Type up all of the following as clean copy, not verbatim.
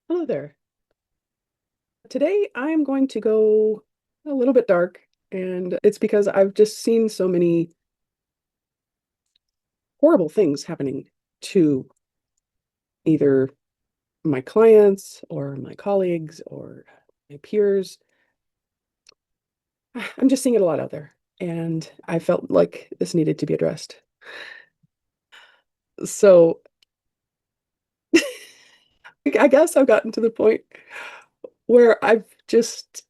Hello there. Today I'm going to go a little bit dark, and it's because I've just seen so many horrible things happening to either my clients or my colleagues or my peers. I'm just seeing it a lot out there, and I felt like this needed to be addressed. So I guess I've gotten to the point where I've just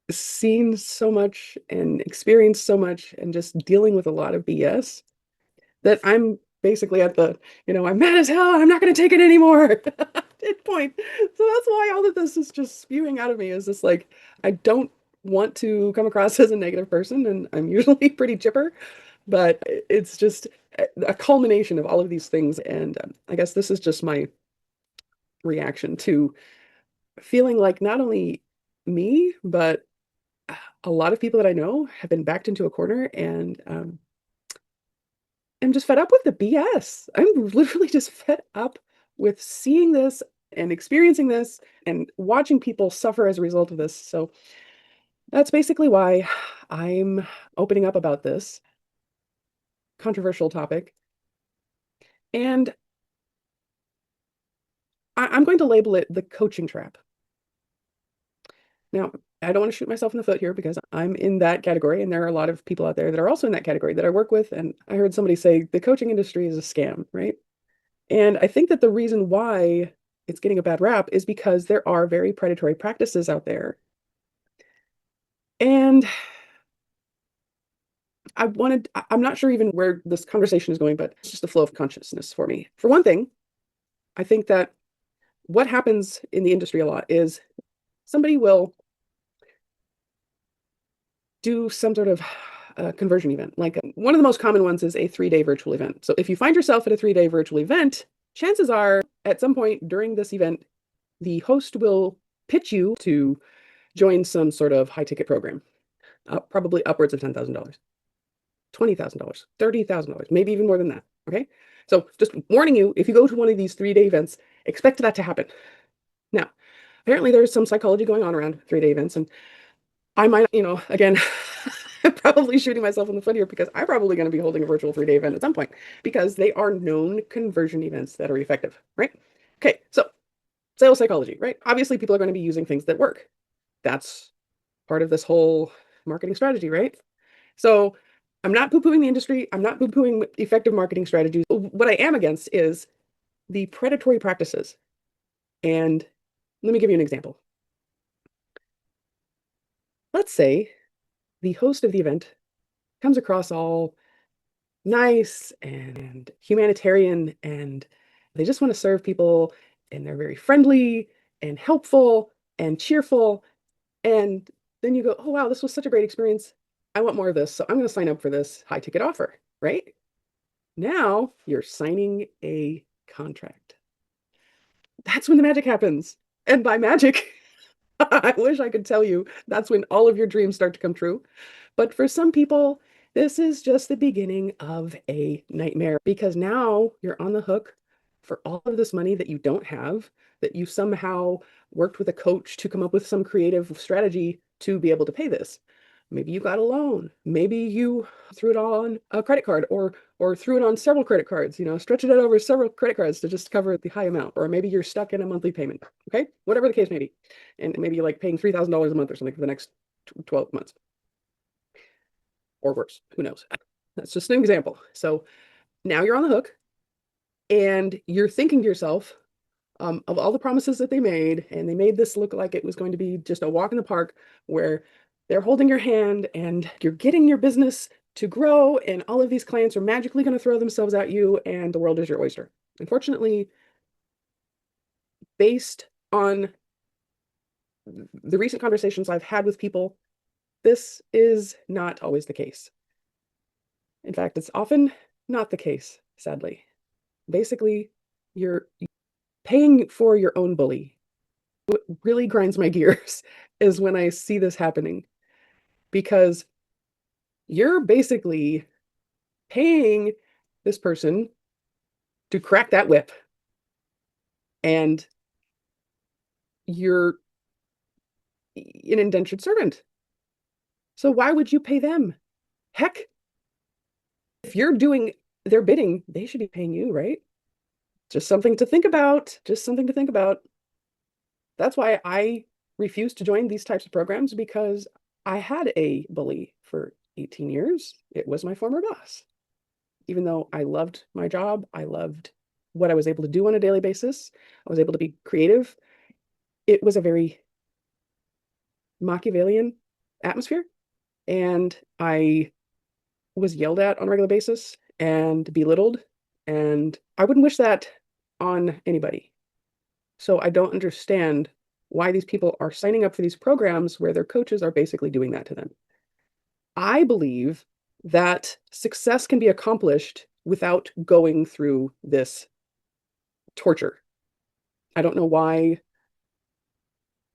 seen so much and experienced so much and just dealing with a lot of BS that I'm basically at I'm mad as hell and I'm not going to take it anymore point. So that's why all of this is just spewing out of me is just like, I don't want to come across as a negative person, and I'm usually pretty chipper, but it's just a culmination of all of these things. And I guess this is just my reaction to feeling like not only me, but a lot of people that I know have been backed into a corner, and I'm just fed up with the BS. I'm literally just fed up with seeing this and experiencing this and watching people suffer as a result of this. So that's basically why I'm opening up about this controversial topic. And I'm going to label it the coaching trap. Now, I don't want to shoot myself in the foot here because I'm in that category, and there are a lot of people out there that are also in that category that I work with. And I heard somebody say the coaching industry is a scam, right? And I think that the reason why it's getting a bad rap is because there are very predatory practices out there. And I'm not sure even where this conversation is going, but it's just a flow of consciousness for me. For one thing, I think that what happens in the industry a lot is somebody will do some sort of conversion event. Like one of the most common ones is a 3-day virtual event. So if you find yourself at a 3-day virtual event, chances are at some point during this event, the host will pitch you to join some sort of high ticket program, probably upwards of $10,000, $20,000, $30,000, maybe even more than that. Okay. So just warning you, if you go to one of these 3-day events, expect that to happen. Now, apparently there's some psychology going on around 3-day events, and I might, again, probably shooting myself in the foot here because I'm probably going to be holding a virtual 3-day event at some point because they are known conversion events that are effective, right? Okay, so sales psychology, right? Obviously, people are going to be using things that work. That's part of this whole marketing strategy, right? So I'm not poo-pooing the industry. I'm not poo-pooing effective marketing strategies. What I am against is the predatory practices. And let me give you an example. Let's say the host of the event comes across all nice and humanitarian, and they just want to serve people, and they're very friendly and helpful and cheerful. And then you go, oh, wow, this was such a great experience. I want more of this. So I'm going to sign up for this high ticket offer, right? Now you're signing a contract. That's when the magic happens. And by magic, I wish I could tell you that's when all of your dreams start to come true. But for some people, this is just the beginning of a nightmare because now you're on the hook for all of this money that you don't have, that you somehow worked with a coach to come up with some creative strategy to be able to pay this. Maybe you got a loan. Maybe you threw it all on a credit card or threw it on several credit cards, stretched it out over several credit cards to just cover the high amount. Or maybe you're stuck in a monthly payment. Okay? Whatever the case may be. And maybe you're like paying $3,000 a month or something for the next 12 months or worse. Who knows? That's just an example. So now you're on the hook and you're thinking to yourself, of all the promises that they made, and they made this look like it was going to be just a walk in the park where they're holding your hand and you're getting your business to grow, and all of these clients are magically going to throw themselves at you, and the world is your oyster. Unfortunately, based on the recent conversations I've had with people, this is not always the case. In fact, it's often not the case, sadly. Basically, you're paying for your own bully. What really grinds my gears is when I see this happening because you're basically paying this person to crack that whip, and you're an indentured servant. So why would you pay them? Heck, if you're doing their bidding, they should be paying you, right? Just something to think about. Just something to think about. That's why I refuse to join these types of programs, because I had a bully for 18 years. It was my former boss. Even though I loved my job, I loved what I was able to do on a daily basis, I was able to be creative. It was a very Machiavellian atmosphere, and I was yelled at on a regular basis and belittled, and I wouldn't wish that on anybody. So I don't understand why these people are signing up for these programs where their coaches are basically doing that to them. I believe that success can be accomplished without going through this torture. I don't know why.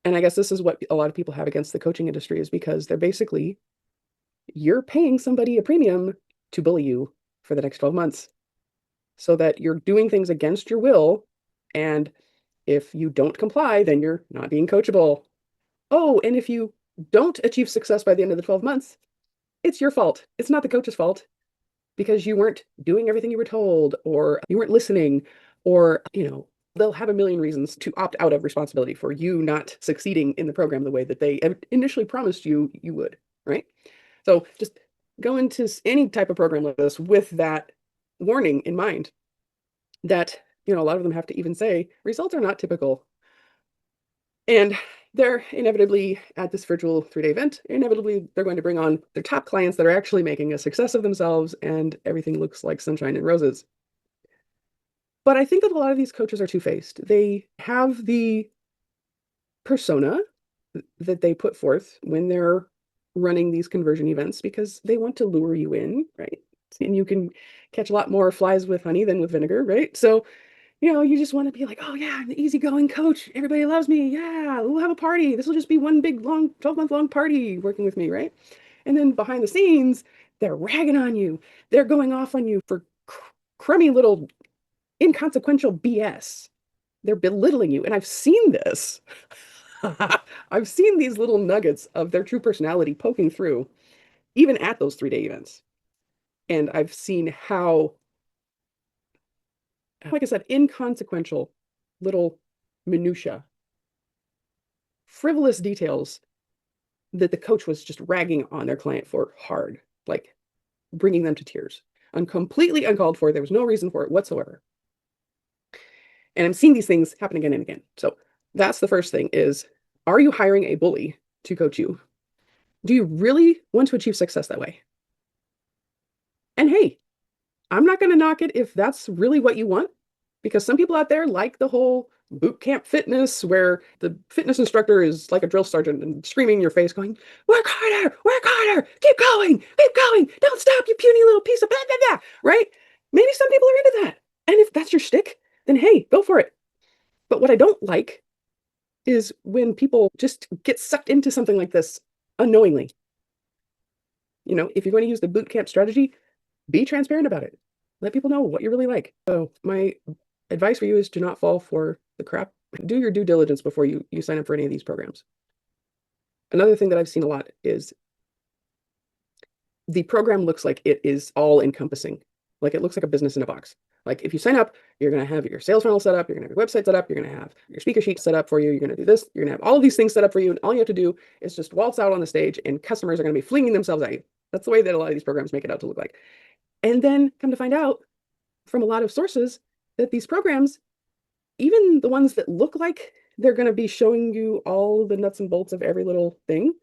And I guess this is what a lot of people have against the coaching industry, is because they're basically, you're paying somebody a premium to bully you for the next 12 months so that you're doing things against your will. And if you don't comply, then you're not being coachable. Oh, and if you don't achieve success by the end of the 12 months, it's your fault. It's not the coach's fault, because you weren't doing everything you were told, or you weren't listening, or, they'll have a million reasons to opt out of responsibility for you not succeeding in the program the way that they initially promised you would, right? So just go into any type of program like this with that warning in mind, that, a lot of them have to even say results are not typical. And they're inevitably, at this virtual 3-day event, inevitably they're going to bring on their top clients that are actually making a success of themselves, and everything looks like sunshine and roses. But I think that a lot of these coaches are two-faced. They have the persona that they put forth when they're running these conversion events, because they want to lure you in, right? And you can catch a lot more flies with honey than with vinegar, right? So, you just want to be like, oh yeah, I'm the easygoing coach. Everybody loves me. Yeah, we'll have a party. This will just be one big long 12-month long party working with me, right? And then behind the scenes, they're ragging on you. They're going off on you for crummy little inconsequential BS. They're belittling you. And I've seen this. I've seen these little nuggets of their true personality poking through, even at those 3-day events. And I've seen how, like I said, inconsequential little minutia, frivolous details that the coach was just ragging on their client for hard, like bringing them to tears, and completely uncalled for. There was no reason for it whatsoever. And I'm seeing these things happen again and again. So that's the first thing is, are you hiring a bully to coach you? Do you really want to achieve success that way? And hey, I'm not going to knock it if that's really what you want, because some people out there like the whole boot camp fitness, where the fitness instructor is like a drill sergeant and screaming in your face going, work harder, keep going, don't stop, you puny little piece of blah, blah, blah, right? Maybe some people are into that. And if that's your shtick, then hey, go for it. But what I don't like is when people just get sucked into something like this unknowingly. If you're going to use the boot camp strategy, be transparent about it. Let people know what you really like. So my advice for you is, do not fall for the crap. Do your due diligence before you sign up for any of these programs. Another thing that I've seen a lot is the program looks like it is all encompassing. Like it looks like a business in a box. Like if you sign up, you're going to have your sales funnel set up, you're going to have your website set up, you're going to have your speaker sheet set up for you, you're going to do this, you're going to have all of these things set up for you, and all you have to do is just waltz out on the stage and customers are going to be flinging themselves at you. That's the way that a lot of these programs make it out to look like. And then come to find out from a lot of sources that these programs, even the ones that look like they're going to be showing you all the nuts and bolts of every little thing,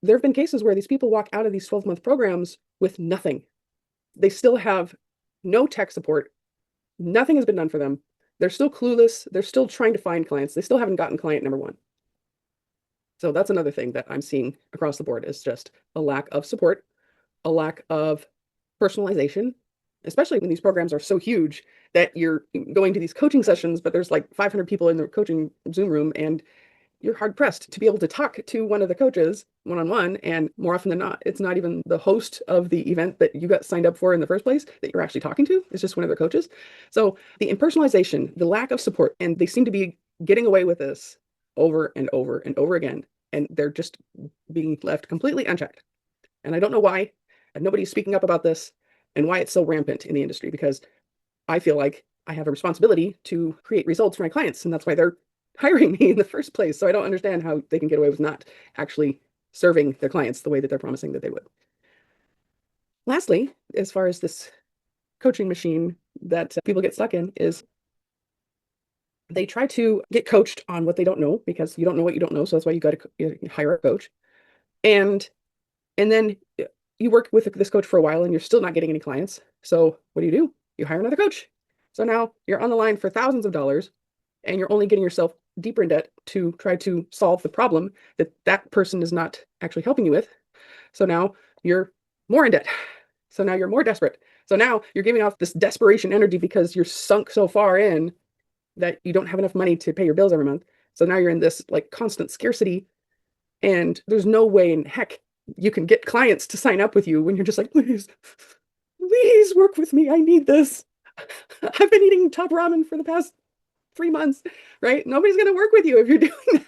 there have been cases where these people walk out of these 12-month programs with nothing. They still have no tech support. Nothing has been done for them. They're still clueless. They're still trying to find clients. They still haven't gotten client number one. So that's another thing that I'm seeing across the board, is just a lack of support, a lack of personalization, especially when these programs are so huge that you're going to these coaching sessions, but there's like 500 people in the coaching Zoom room, and you're hard pressed to be able to talk to one of the coaches one-on-one. And more often than not, it's not even the host of the event that you got signed up for in the first place that you're actually talking to. It's just one of their coaches. So the impersonalization, the lack of support, and they seem to be getting away with this over and over and over again, and they're just being left completely unchecked. And I don't know why, and nobody's speaking up about this and why it's so rampant in the industry, because I feel like I have a responsibility to create results for my clients, and that's why they're hiring me in the first place. So I don't understand how they can get away with not actually serving their clients the way that they're promising that they would. Lastly, as far as this coaching machine that people get stuck in, is they try to get coached on what they don't know, because you don't know what you don't know. So that's why you got to hire a coach. And then you work with this coach for a while and you're still not getting any clients. So what do? You hire another coach. So now you're on the line for thousands of dollars and you're only getting yourself deeper in debt to try to solve the problem that that person is not actually helping you with. So now you're more in debt. So now you're more desperate. So now you're giving off this desperation energy because you're sunk so far in that you don't have enough money to pay your bills every month. So now you're in this like constant scarcity, and there's no way in heck you can get clients to sign up with you when you're just like, please, please work with me. I need this. I've been eating top ramen for the past 3 months, right? Nobody's going to work with you if you're doing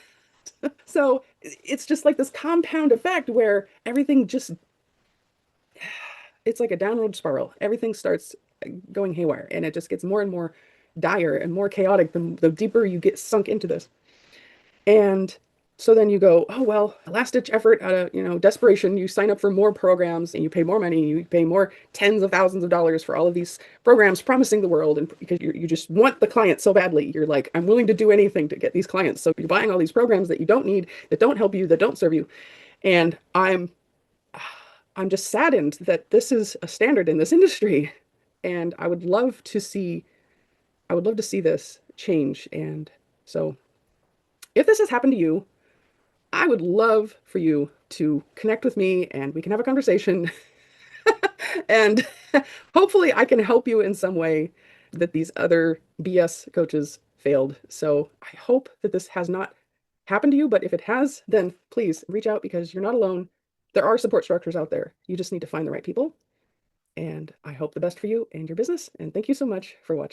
that. So it's just like this compound effect where everything just, it's like a downward spiral. Everything starts going haywire, and it just gets more and more dire and more chaotic the deeper you get sunk into this. And so then you go, oh, well, last ditch effort out of, desperation, you sign up for more programs and you pay more money, you pay more tens of thousands of dollars for all of these programs promising the world. And because you just want the client so badly, you're like, I'm willing to do anything to get these clients. So you're buying all these programs that you don't need, that don't help you, that don't serve you. And I'm just saddened that this is a standard in this industry. And I would love to see this change. And so if this has happened to you, I would love for you to connect with me and we can have a conversation. And hopefully I can help you in some way that these other BS coaches failed. So I hope that this has not happened to you, but if it has, then please reach out, because you're not alone. There are support structures out there. You just need to find the right people. And I hope the best for you and your business. And thank you so much for watching.